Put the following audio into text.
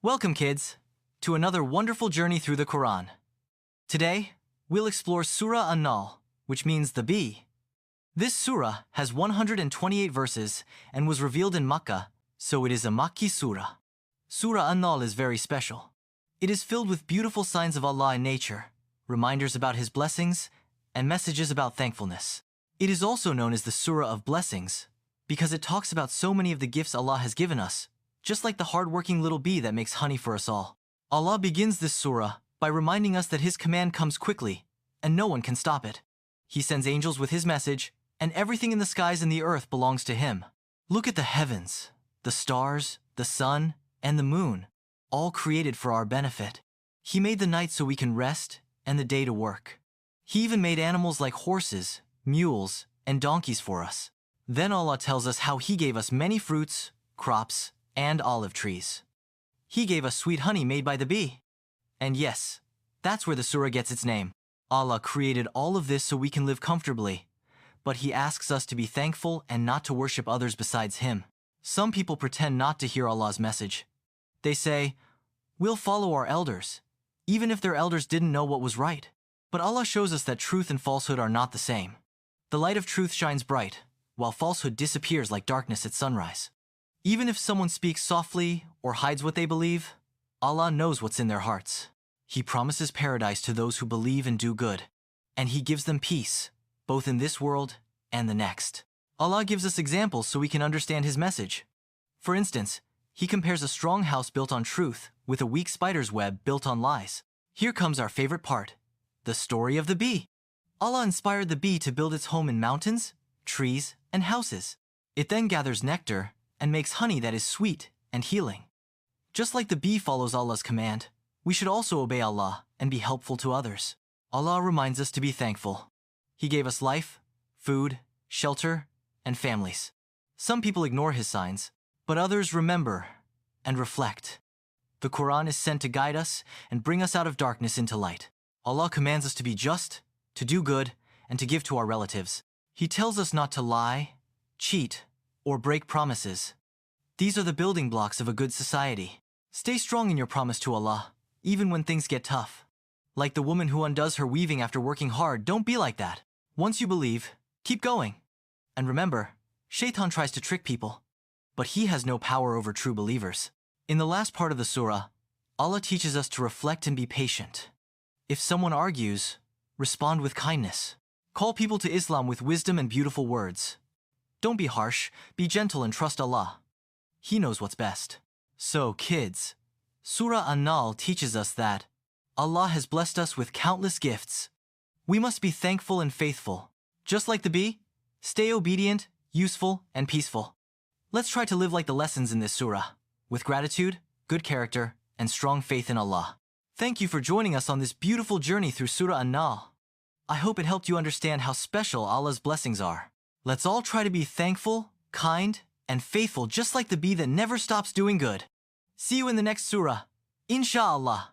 Welcome, kids, to another wonderful journey through the Quran. Today, we'll explore Surah An-Nahl, which means the bee. This surah has 128 verses and was revealed in Makkah, so it is a Makki surah. Surah An-Nahl is very special. It is filled with beautiful signs of Allah in nature, reminders about His blessings, and messages about thankfulness. It is also known as the Surah of Blessings because it talks about so many of the gifts Allah has given us, just like the hard-working little bee that makes honey for us all. Allah begins this surah by reminding us that His command comes quickly, and no one can stop it. He sends angels with His message, and everything in the skies and the earth belongs to Him. Look at the heavens, the stars, the sun, and the moon, all created for our benefit. He made the night so we can rest, and the day to work. He even made animals like horses, mules, and donkeys for us. Then Allah tells us how He gave us many fruits, crops, and olive trees. He gave us sweet honey made by the bee. And yes, that's where the surah gets its name. Allah created all of this so we can live comfortably, but He asks us to be thankful and not to worship others besides Him. Some people pretend not to hear Allah's message. They say, "We'll follow our elders," even if their elders didn't know what was right. But Allah shows us that truth and falsehood are not the same. The light of truth shines bright, while falsehood disappears like darkness at sunrise. Even if someone speaks softly or hides what they believe, Allah knows what's in their hearts. He promises paradise to those who believe and do good, and He gives them peace, both in this world and the next. Allah gives us examples so we can understand His message. For instance, He compares a strong house built on truth with a weak spider's web built on lies. Here comes our favorite part, the story of the bee. Allah inspired the bee to build its home in mountains, trees, and houses. It then gathers nectar and makes honey that is sweet and healing. Just like the bee follows Allah's command, we should also obey Allah and be helpful to others. Allah reminds us to be thankful. He gave us life, food, shelter, and families. Some people ignore His signs, but others remember and reflect. The Quran is sent to guide us and bring us out of darkness into light. Allah commands us to be just, to do good, and to give to our relatives. He tells us not to lie, cheat, or break promises. These are the building blocks of a good society. Stay strong in your promise to Allah, even when things get tough. Like the woman who undoes her weaving after working hard, don't be like that. Once you believe, keep going. And remember, Shaitan tries to trick people, but he has no power over true believers. In the last part of the surah, Allah teaches us to reflect and be patient. If someone argues, respond with kindness. Call people to Islam with wisdom and beautiful words. Don't be harsh, be gentle and trust Allah. He knows what's best. So, kids, Surah An-Nahl teaches us that Allah has blessed us with countless gifts. We must be thankful and faithful. Just like the bee, stay obedient, useful, and peaceful. Let's try to live like the lessons in this surah, with gratitude, good character, and strong faith in Allah. Thank you for joining us on this beautiful journey through Surah An-Nahl. I hope it helped you understand how special Allah's blessings are. Let's all try to be thankful, kind, and faithful just like the bee that never stops doing good. See you in the next surah. Insha'Allah.